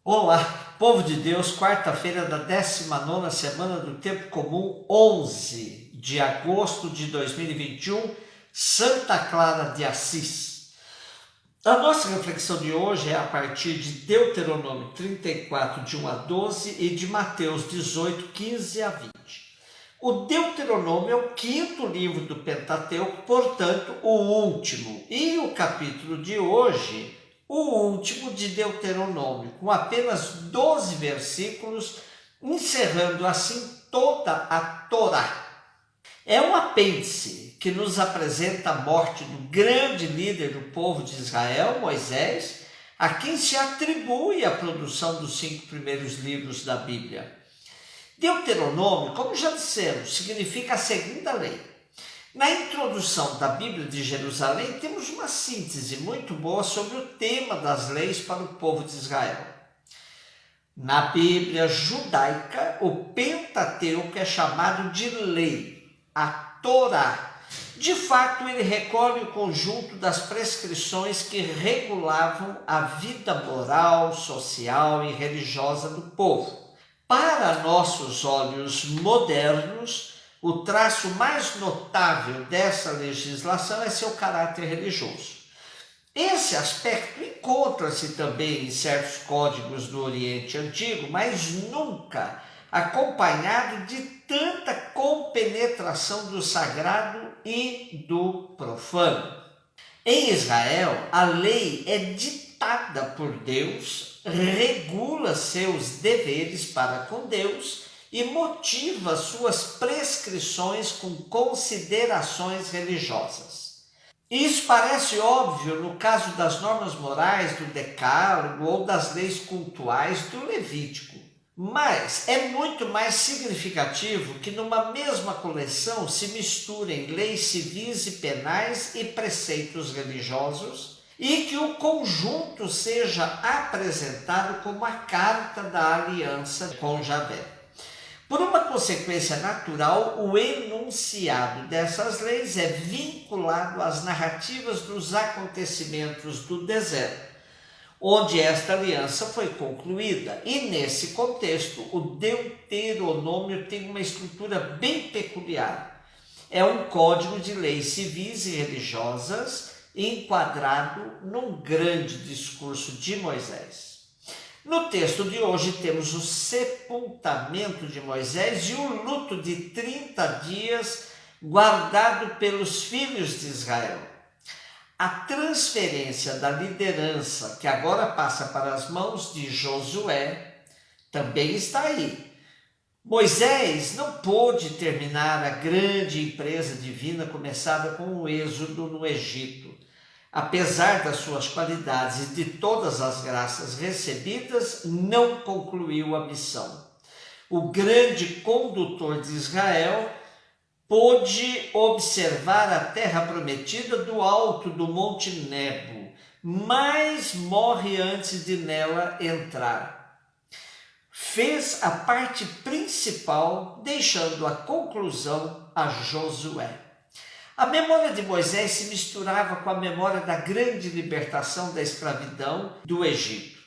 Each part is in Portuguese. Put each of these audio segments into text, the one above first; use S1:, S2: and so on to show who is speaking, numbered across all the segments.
S1: Olá, povo de Deus, quarta-feira da 19ª semana do Tempo Comum, 11 de agosto de 2021, Santa Clara de Assis. A nossa reflexão de hoje é a partir de Deuteronômio 34, de 1 a 12 e de Mateus 18, 15 a 20. O Deuteronômio é o quinto livro do Pentateuco, portanto, o último. E o capítulo de hoje, o último de Deuteronômio, com apenas 12 versículos, encerrando assim toda a Torá. É um apêndice que nos apresenta a morte do grande líder do povo de Israel, Moisés, a quem se atribui a produção dos 5 primeiros livros da Bíblia. Deuteronômio, como já dissemos, significa a segunda lei. Na introdução da Bíblia de Jerusalém, temos uma síntese muito boa sobre o tema das leis para o povo de Israel. Na Bíblia judaica, o Pentateuco é chamado de lei, a Torá. De fato, ele recolhe o conjunto das prescrições que regulavam a vida moral, social e religiosa do povo. Para nossos olhos modernos, o traço mais notável dessa legislação é seu caráter religioso. Esse aspecto encontra-se também em certos códigos do Oriente Antigo, mas nunca acompanhado de tanta compenetração do sagrado e do profano. Em Israel, a lei é ditada por Deus, regula seus deveres para com Deus e motiva suas prescrições com considerações religiosas. Isso parece óbvio no caso das normas morais do Decálogo ou das leis cultuais do Levítico, mas é muito mais significativo que numa mesma coleção se misturem leis civis e penais e preceitos religiosos e que o conjunto seja apresentado como a carta da aliança com Javé. Por uma consequência natural, o enunciado dessas leis é vinculado às narrativas dos acontecimentos do deserto, onde esta aliança foi concluída. E nesse contexto, o Deuteronômio tem uma estrutura bem peculiar. É um código de leis civis e religiosas enquadrado num grande discurso de Moisés. No texto de hoje temos o sepultamento de Moisés e o luto de 30 dias guardado pelos filhos de Israel. A transferência da liderança, que agora passa para as mãos de Josué, também está aí. Moisés não pôde terminar a grande empresa divina começada com o êxodo no Egito. Apesar das suas qualidades e de todas as graças recebidas, não concluiu a missão. O grande condutor de Israel pôde observar a terra prometida do alto do Monte Nebo, mas morre antes de nela entrar. Fez a parte principal, deixando a conclusão a Josué. A memória de Moisés se misturava com a memória da grande libertação da escravidão do Egito.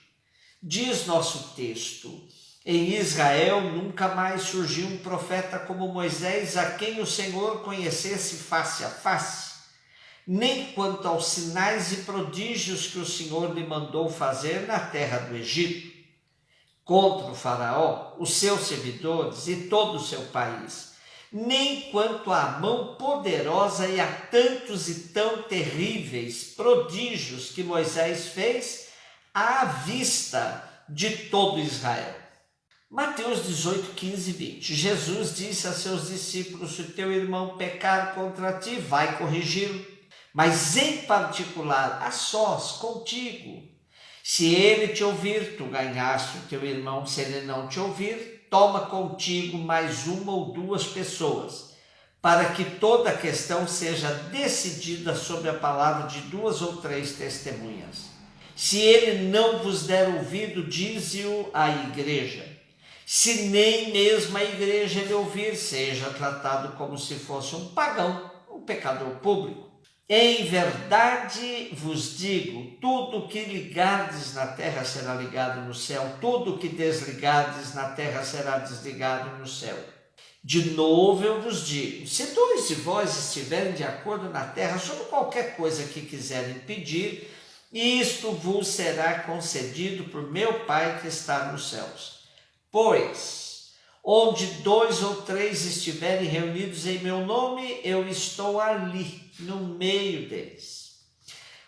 S1: Diz nosso texto: em Israel nunca mais surgiu um profeta como Moisés, a quem o Senhor conhecesse face a face, nem quanto aos sinais e prodígios que o Senhor lhe mandou fazer na terra do Egito, contra o faraó, os seus servidores e todo o seu país, nem quanto à mão poderosa e a tantos e tão terríveis prodígios que Moisés fez à vista de todo Israel. Mateus 18, 15 e 20. Jesus disse a seus discípulos: se teu irmão pecar contra ti, vai corrigi-lo, mas em particular, a sós, contigo. Se ele te ouvir, tu ganhaste o teu irmão. Se ele não te ouvir, toma contigo mais uma ou duas pessoas, para que toda a questão seja decidida sobre a palavra de 2 ou 3 testemunhas. Se ele não vos der ouvido, dize-o à igreja. Se nem mesmo a igreja lhe ouvir, seja tratado como se fosse um pagão, um pecador público. Em verdade vos digo, tudo que ligardes na terra será ligado no céu, tudo que desligardes na terra será desligado no céu. De novo eu vos digo, se dois de vós estiverem de acordo na terra sobre qualquer coisa que quiserem pedir, isto vos será concedido por meu Pai que está nos céus. Pois, onde 2 ou 3 estiverem reunidos em meu nome, eu estou ali, no meio deles.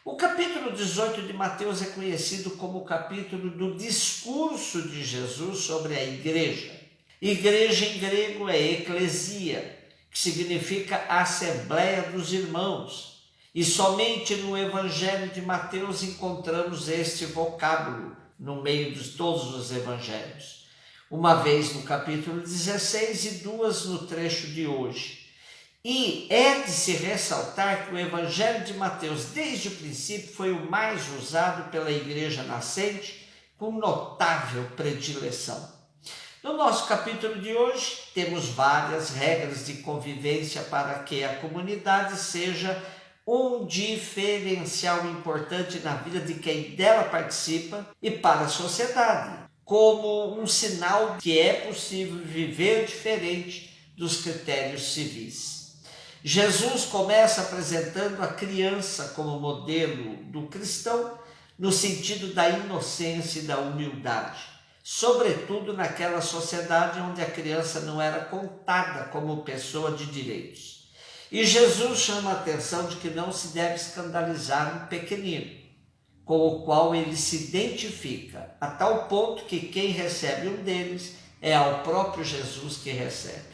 S1: O capítulo 18 de Mateus é conhecido como o capítulo do discurso de Jesus sobre a igreja. Igreja em grego é eclesia, que significa assembleia dos irmãos. E somente no Evangelho de Mateus encontramos este vocábulo no meio de todos os evangelhos. Uma vez no capítulo 16 e 2 no trecho de hoje. E é de se ressaltar que o Evangelho de Mateus, desde o princípio, foi o mais usado pela igreja nascente, com notável predileção. No nosso capítulo de hoje, temos várias regras de convivência para que a comunidade seja um diferencial importante na vida de quem dela participa e para a sociedade, como um sinal que é possível viver diferente dos critérios civis. Jesus começa apresentando a criança como modelo do cristão no sentido da inocência e da humildade, sobretudo naquela sociedade onde a criança não era contada como pessoa de direitos. E Jesus chama a atenção de que não se deve escandalizar um pequenino, com o qual ele se identifica, a tal ponto que quem recebe um deles é ao próprio Jesus que recebe.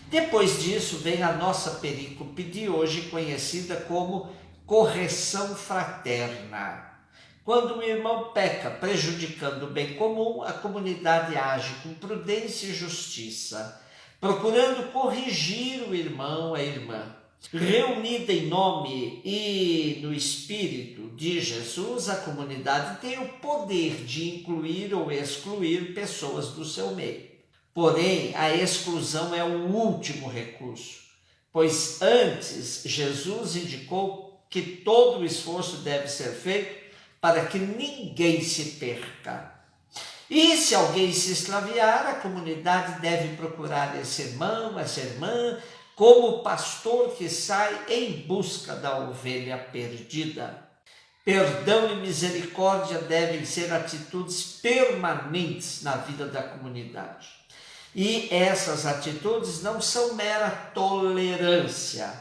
S1: Depois disso vem a nossa perícope de hoje, conhecida como correção fraterna. Quando um irmão peca, prejudicando o bem comum, a comunidade age com prudência e justiça, procurando corrigir o irmão, a irmã. Reunida em nome e no Espírito de Jesus, a comunidade tem o poder de incluir ou excluir pessoas do seu meio. Porém, a exclusão é o último recurso, pois antes Jesus indicou que todo o esforço deve ser feito para que ninguém se perca. E se alguém se extraviar, a comunidade deve procurar esse irmão, essa irmã, como o pastor que sai em busca da ovelha perdida. Perdão e misericórdia devem ser atitudes permanentes na vida da comunidade. E essas atitudes não são mera tolerância,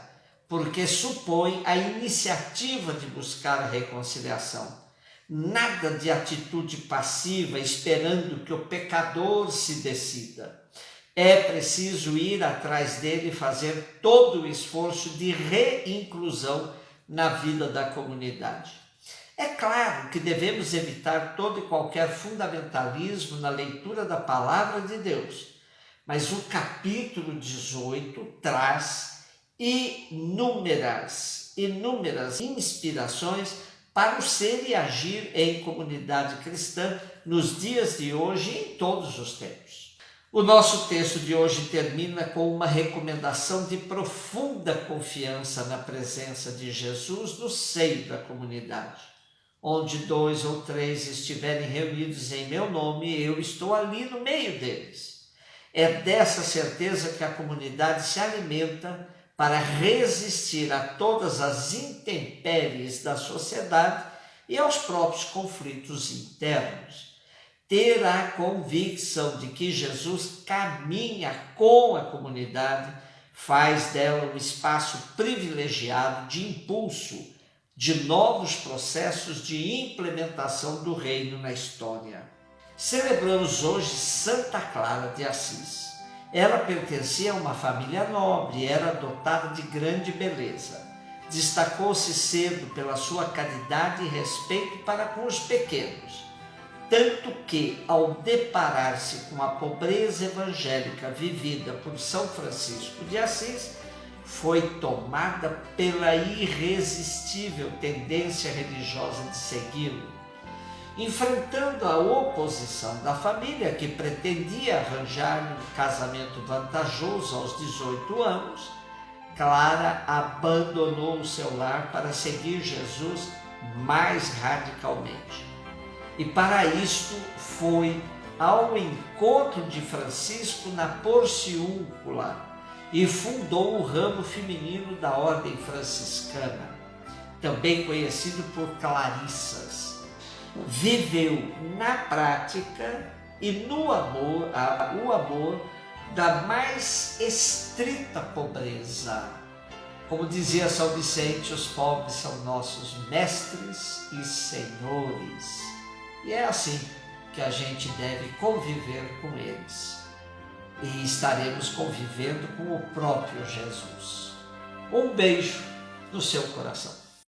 S1: porque supõe a iniciativa de buscar a reconciliação. Nada de atitude passiva esperando que o pecador se decida. É preciso ir atrás dele e fazer todo o esforço de reinclusão na vida da comunidade. É claro que devemos evitar todo e qualquer fundamentalismo na leitura da palavra de Deus, mas o capítulo 18 traz inúmeras inspirações para o ser e agir em comunidade cristã nos dias de hoje e em todos os tempos. O nosso texto de hoje termina com uma recomendação de profunda confiança na presença de Jesus no seio da comunidade. Onde 2 ou 3 estiverem reunidos em meu nome, eu estou ali no meio deles. É dessa certeza que a comunidade se alimenta para resistir a todas as intempéries da sociedade e aos próprios conflitos internos. Ter a convicção de que Jesus caminha com a comunidade faz dela um espaço privilegiado de impulso de novos processos de implementação do reino na história. Celebramos hoje Santa Clara de Assis. Ela pertencia a uma família nobre e era dotada de grande beleza. Destacou-se cedo pela sua caridade e respeito para com os pequenos, tanto que, ao deparar-se com a pobreza evangélica vivida por São Francisco de Assis, foi tomada pela irresistível tendência religiosa de segui-lo. Enfrentando a oposição da família, que pretendia arranjar um casamento vantajoso aos 18 anos, Clara abandonou o seu lar para seguir Jesus mais radicalmente. E para isto foi ao encontro de Francisco na Porciúncula e fundou o ramo feminino da ordem franciscana, também conhecido por Clarissas. Viveu na prática e no amor, o amor da mais estrita pobreza. Como dizia São Vicente, os pobres são nossos mestres e senhores. E é assim que a gente deve conviver com eles. E estaremos convivendo com o próprio Jesus. Um beijo no seu coração.